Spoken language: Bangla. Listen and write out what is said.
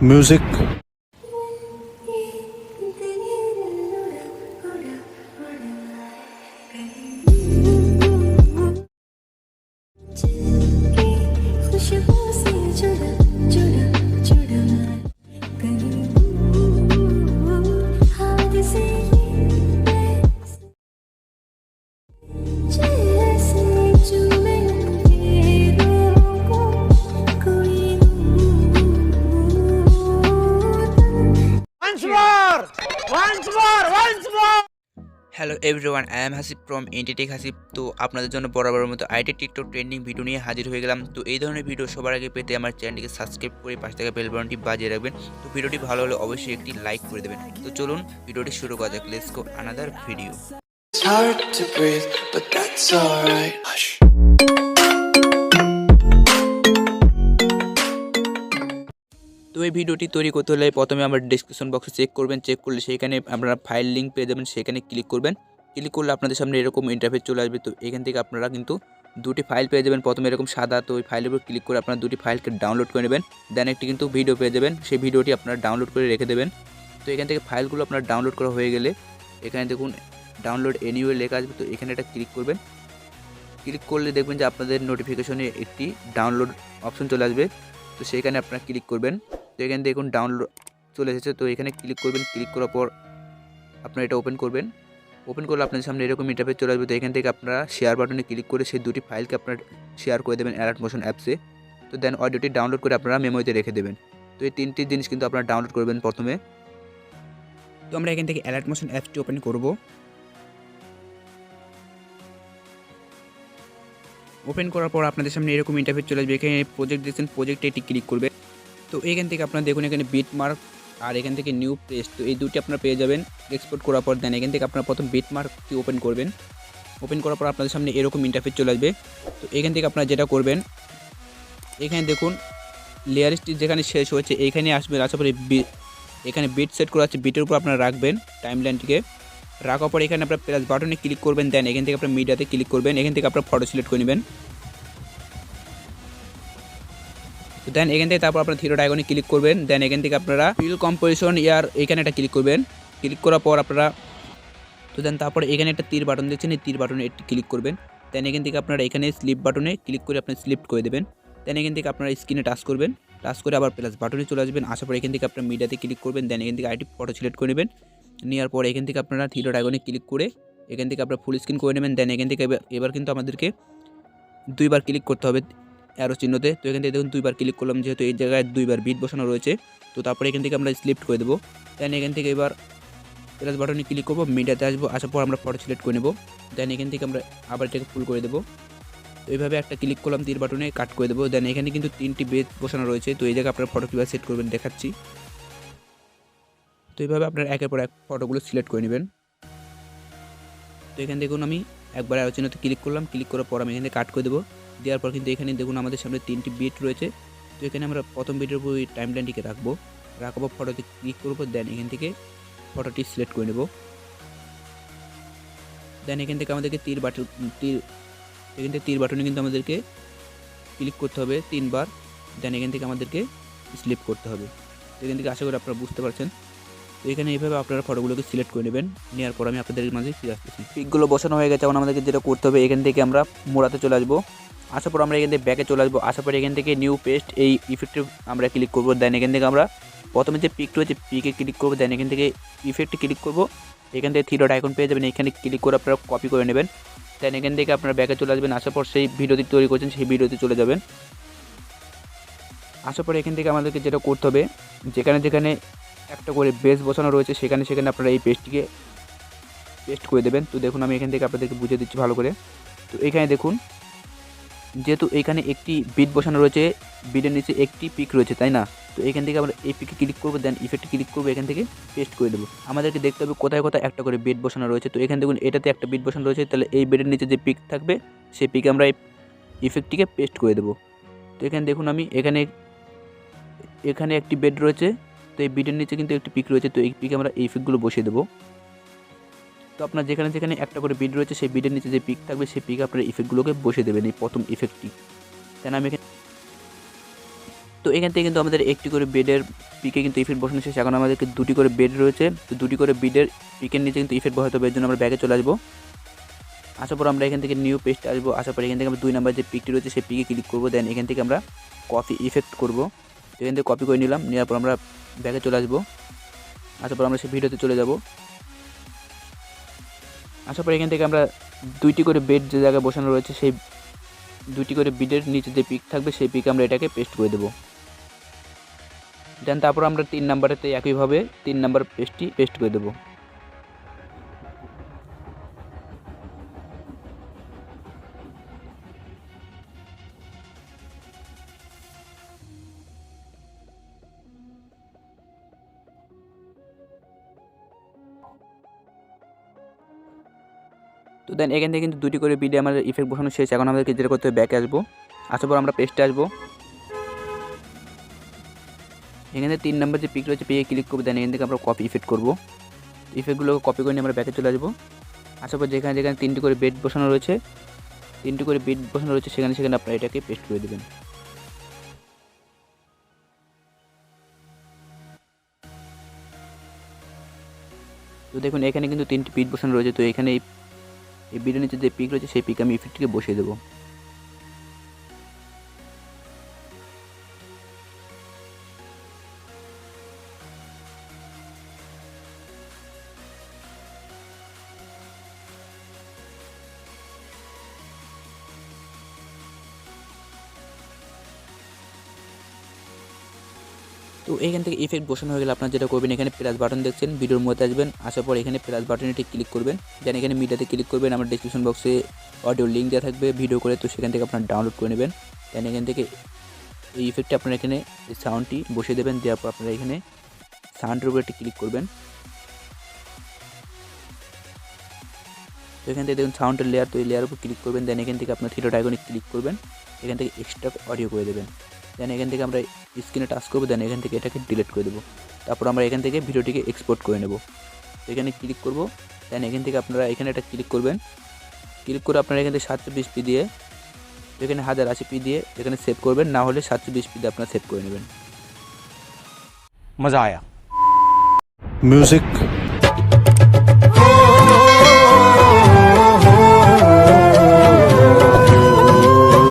music. Hello everyone, I am Hasib from Antitech Hasib. তো আপনাদের জন্য বরাবরের মতো আইটি টিকটক ট্রেন্ডিং ভিডিও নিয়ে হাজির হয়ে গেলাম। তো এই ধরনের ভিডিও সবার আগে পেতে আমার চ্যানেলটিকে সাবস্ক্রাইব করে পাশে থাকা বেল বাটনটি বাজিয়ে রাখবেন। তো ভিডিওটি ভালো হলে অবশ্যই একটি লাইক করে দেবেন। তো চলুন ভিডিওটি শুরু করা যাক। Let's go another video. It's hard to breathe, but that's alright. Hush. তো এই ভিডিওটি তৈরি করতে হলে প্রথমে আমার ডেসক্রিপশন বক্সে চেক করবেন। চেক করলে সেখানে আপনারা ফাইল লিঙ্ক পেয়ে যাবেন, সেখানে ক্লিক করবেন। ক্লিক করলে আপনাদের সামনে এরকম ইন্টারফেস চলে আসবে। তো এখান থেকে আপনারা কিন্তু দুটি ফাইল পেয়ে যাবেন। প্রথমে এরকম সাদা, তো ওই ফাইলের উপর ক্লিক করে আপনারা দুটি ফাইলকে ডাউনলোড করে নেবেন। দেন একটি কিন্তু ভিডিও পেয়ে যাবেন, সেই ভিডিওটি আপনারা ডাউনলোড করে রেখে দেবেন। তো এখান থেকে ফাইলগুলো আপনার ডাউনলোড করা হয়ে গেলে এখানে দেখুন ডাউনলোড এনিওয়ে লেখা আসবে। তো এখানে এটা ক্লিক করবেন। ক্লিক করলে দেখবেন যে আপনাদের নোটিফিকেশনে একটি ডাউনলোড অপশন চলে আসবে। তো সেখানে আপনারা ক্লিক করবেন। তো এখানে দেখুন ডাউনলোড চলে এসেছে। তো এখানে ক্লিক করবেন। ক্লিক করার পর আপনারা এটা ওপেন করবেন। ওপেন করলে আপনাদের সামনে এরকম ইন্টারফেস চলে আসবে। তো এখান থেকে আপনারা শেয়ার বাটনে ক্লিক করে সেই দুটি ফাইলকে আপনারা শেয়ার করে দেবেন alightmotion অ্যাপসে। তো দেন অডিওটি ডাউনলোড করে আপনারা মেমোরিতে রেখে দেবেন। তো এই তিনটি জিনিস কিন্তু আপনারা ডাউনলোড করবেন প্রথমে। তো আমরা এখান থেকে alightmotion অ্যাপসটি ওপেন করব। ওপেন করার পর আপনাদের সামনে এরকম ইন্টারফেস চলে আসবে। এখানে প্রজেক্ট দিয়েছেন, প্রজেক্টে এটি ক্লিক করবে। তো এখান থেকে আপনারা দেখুন এখানে বিটমার্ক আর এখান থেকে নিউ পেজ, তো এই দুটি আপনারা পেয়ে যাবেন এক্সপোর্ট করার পর। দেন এখান থেকে আপনারা প্রথম বিটমার্কটি ওপেন করবেন। ওপেন করার পর আপনাদের সামনে এরকম ইন্টারফেস চলে আসবে। তো এখান থেকে আপনারা যেটা করবেন, এখানে দেখুন লেয়ারটি যেখানে শেষ হয়েছে এইখানে আসবেন। আসার পরে এখানে বিট সেট করা আছে, বিটের উপর আপনারা রাখবেন টাইমলাইনটিকে। রাখার পর এখানে আপনার প্লাস বাটনে ক্লিক করবেন। দেন এখান থেকে আপনার মিডিয়াতে ক্লিক করবেন। এখান থেকে আপনার ফটো সিলেক্ট করে নেবেন। দেন এখান থেকে তারপর আপনার থ্রি ডট আইকনে ক্লিক করবেন। দেন এখান থেকে আপনারা ফিল কম্পোজিশন ইয়ার এখানে একটা ক্লিক করবেন। ক্লিক করার পর আপনারা তো দেন তারপরে এখানে একটা তীর বাটন দেখছেন, এই তীর বাটনে একটি ক্লিক করবেন। দেন এখান থেকে আপনারা এখানে স্লিপ বাটনে ক্লিক করে আপনি স্লিপ করে দেবেন। দেন এখান থেকে আপনারা স্ক্রিনে টাচ করবেন। টাচ করে আবার প্লাস বাটনে চলে আসবেন। আসার পর এখান থেকে আপনার মিডিয়াতে ক্লিক করবেন। দেন এখান থেকে আইটি ফটো সিলেক্ট করে নেবেন। নেওয়ার পর এখান থেকে আপনারা থ্রি ডট আইকনে ক্লিক করে এখান থেকে আপনারা ফুল স্ক্রিন করে নেবেন। দেন এখান থেকে এবার কিন্তু আমাদেরকে দুইবার ক্লিক করতে হবে অ্যারো চিহ্নতে। তো এখান থেকে দেখুন দুইবার ক্লিক করলাম, যেহেতু এই জায়গায় দুইবার বিট বসানো রয়েছে। তো তারপরে এখান থেকে আমরা স্লিপ্ট করে দেবো। দেন এখান থেকে এবার প্লাস বাটনে ক্লিক করবো, মিডিয়াতে আসবো। আসার পর আমরা ফটো সিলেক্ট করে নেবো। দেন এখান থেকে আমরা আবার এটাকে ফুল করে দেবো। তো এইভাবে একটা ক্লিক করলাম, তীর বাটনে কাট করে দেবো। দেন এখানে কিন্তু তিনটি বেজ বসানো রয়েছে। তো এই জায়গায় আপনার ফটো কীভাবে সেট করবেন দেখাচ্ছি। তো এইভাবে আপনার একের পর এক ফটোগুলো সিলেক্ট করে নেবেন। তো এখানে দেখুন আমি একবার অ্যারো চিহ্নতে ক্লিক করলাম। ক্লিক করার পর আমি এখানে কাট করে দেবো। দেওয়ার পর কিন্তু এখানে দেখুন আমাদের সামনে তিনটি বিট রয়েছে। তো এখানে আমরা প্রথম বিটের উপর ওই টাইমলাইনটিকে রাখবো। রাখার ফটোতে ক্লিক করবো। দেন এখান থেকে ফটোটি সিলেক্ট করে নেব। দেন এখান থেকে আমাদেরকে এখান থেকে তীর বাটনে কিন্তু আমাদেরকে ক্লিক করতে হবে তিনবার। দেন এখান থেকে আমাদেরকে স্লিপ করতে হবে। তো এখান থেকে আশা করি আপনারা বুঝতে পারছেন। তো এখানে এইভাবে আপনারা ফটোগুলোকে সিলেক্ট করে নেবেন। নেওয়ার পর আমি আপনাদের মাঝে ফিরে আসতেছি। পিকগুলো বসানো হয়ে গেছে। এখন আমাদেরকে যেটা করতে হবে, এখান থেকে আমরা মোড়াতে চলে আসবো। আসার পর আমরা এখান থেকে ব্যাকে চলে আসবো। আসার পর এখান থেকে নিউ পেস্ট এই ইফেক্টে আমরা ক্লিক করবো। দেন এখান থেকে আমরা প্রথমে যে পিক রয়েছে পিকে ক্লিক করবো। দেন এখান থেকে ইফেক্টে ক্লিক করবো। এখান থেকে থ্রি ডট আইকন পেয়ে যাবেন, এখানে ক্লিক করে আপনারা কপি করে নেবেন। দেন এখান থেকে আপনারা ব্যাকে চলে আসবেন। আসার পর সেই ভিডিওটি তৈরি করছেন সেই ভিডিওতে চলে যাবেন। আসার পর এখান থেকে আমাদেরকে যেটা করতে হবে, যেখানে যেখানে একটা করে বেস বসানো রয়েছে সেখানে সেখানে আপনারা এই পেস্টটিকে পেস্ট করে দেবেন। তো দেখুন আমি এখান থেকে আপনাদেরকে বুঝিয়ে দিচ্ছি ভালো করে। তো এখানে দেখুন যেহেতু এখানে একটি বিট বসানো রয়েছে, বিটের নিচে একটি পিক রয়েছে, তাই না? তো এখান থেকে আমরা এই পিকে ক্লিক করবো। দেন ইফেক্টে ক্লিক করবো, এখান থেকে পেস্ট করে দেবো। আমাদেরকে দেখতে হবে কোথায় কোথায় একটা করে বিট বসানো রয়েছে। তো এখানে দেখুন এটাতে একটা বিট বসানো রয়েছে, তাহলে এই বিটের নিচে যে পিক থাকবে সেই পিকে আমরা এই ইফেক্টটিকে পেস্ট করে দেবো। তো এখানে দেখুন আমি এখানে একটি বেড রয়েছে। তো এই বিটের নিচে কিন্তু একটি পিক রয়েছে। তো এই পিকে আমরা এই ইফেক্টগুলো বসিয়ে দেবো। তো আপনার যেখানে যেখানে একটা করে বিট রয়েছে সেই বিটের নিচে যে পিক থাকবে সেই পিকে আপনার ইফেক্টগুলোকে বসিয়ে দেবেন, এই প্রথম ইফেক্টটি। দেন আমি এখানে তো তো এখান থেকে কিন্তু আমাদের একটি করে বেডের পিকে কিন্তু ইফেক্ট বসানো শেষ। এখন আমাদেরকে দুটি করে বেড রয়েছে, তো দুটি করে বেডের পিকের নিচে কিন্তু ইফেক্ট বসাতে হবে। এর জন্য আমরা ব্যাগে চলে আসবো। আসার পর আমরা এখান থেকে নিউ পেজে আসবো। আসার পর এখান থেকে আমরা 2 নাম্বার যে পিকটি রয়েছে সেই পিকে ক্লিক করবো। দেন এখান থেকে আমরা কপি ইফেক্ট করবো। তো এখান থেকে কপি করে নিলাম, নেওয়ার পর আমরা ব্যাগে চলে আসবো। আসার পর আমরা সেই ভিডিওতে চলে যাব। আসার পর এখান থেকে আমরা দুইটি করে বেড যে জায়গায় বসানো রয়েছে সেই দুইটি করে বেডের নিচে যে পিক থাকবে সেই পিকে আমরা এটাকে পেস্ট করে দেবো। দেন তারপর আমরা 3 নাম্বারেতে একইভাবে 3 নাম্বার পেজটি পেস্ট করে দেবো। তো দেন এখান থেকে কিন্তু দুটি করে ভিডিও আমাদের ইফেক্ট বসানো শেষ। এখন আমাদেরকে যেটা করতে হবে, ব্যাকে আসবো। আসার পর আমরা পেস্টে আসবো। এখানে 3 নাম্বার যে পিক রয়েছে পিকে ক্লিক করবো। দেন এখান থেকে আমরা কপি ইফেক্ট করবো। ইফেক্টগুলোকে কপি করে নিয়ে আমরা ব্যাকে চলে আসবো। আসার পর যেখানে যেখানে 3টি করে বেড বসানো রয়েছে সেখানে সেখানে আপনারা এটাকে পেস্ট করে দেবেন। তো দেখুন এখানে কিন্তু 3টি পিক বসানো রয়েছে। তো এখানে এই ভিডিওর নিচে যে পিক রয়েছে সেই পিক আমি ইফেক্টটিকে বসিয়ে দেবো। তো এখান থেকে ইফেক্ট বসানো হয়ে গেলে আপনারা যেটা করবেন, এখানে প্লাস বাটন দেখছেন, ভিডিওর মধ্যে আসবেন। আসার পর এখানে প্লাস বাটনে ক্লিক করবেন। দেন এখানে মিডিয়াতে ক্লিক করবেন। আমার ডিসক্রিপশন বক্সে অডিও লিঙ্ক দেওয়া থাকবে ভিডিও করে, তো সেখান থেকে আপনারা ডাউনলোড করে নেবেন। দেন এখান থেকে এই ইফেক্টটা আপনারা এখানে সাউন্ডটি বসিয়ে দেবেন। দেওয়ার পর আপনারা এখানে সাউন্ডের উপরে ক্লিক করবেন। তো এখান থেকে দেখুন সাউন্ডের লেয়ার, তো এই লেয়ারের উপর ক্লিক করবেন। দেন এখান থেকে আপনার থ্রি ডট আইকনে ক্লিক করবেন। এখান থেকে এক্সট্রা অডিও করে দেবেন। দেন এখান থেকে আমরা স্ক্রিনে টাচ করবো। দেন এখান থেকে এটাকে ডিলিট করে দেবো। তারপর আমরা এখান থেকে ভিডিওটিকে এক্সপোর্ট করে নেব। তো এখানে ক্লিক করব। দেন এখান থেকে আপনারা এখানে এটা ক্লিক করবেন। ক্লিক করে আপনারা এখান থেকে 720p দিয়ে, এখানে 1080p দিয়ে এখানে সেভ করবেন, না হলে 720p দিয়ে আপনারা সেভ করে নেবেন। मज़ा आया म्यूज़िक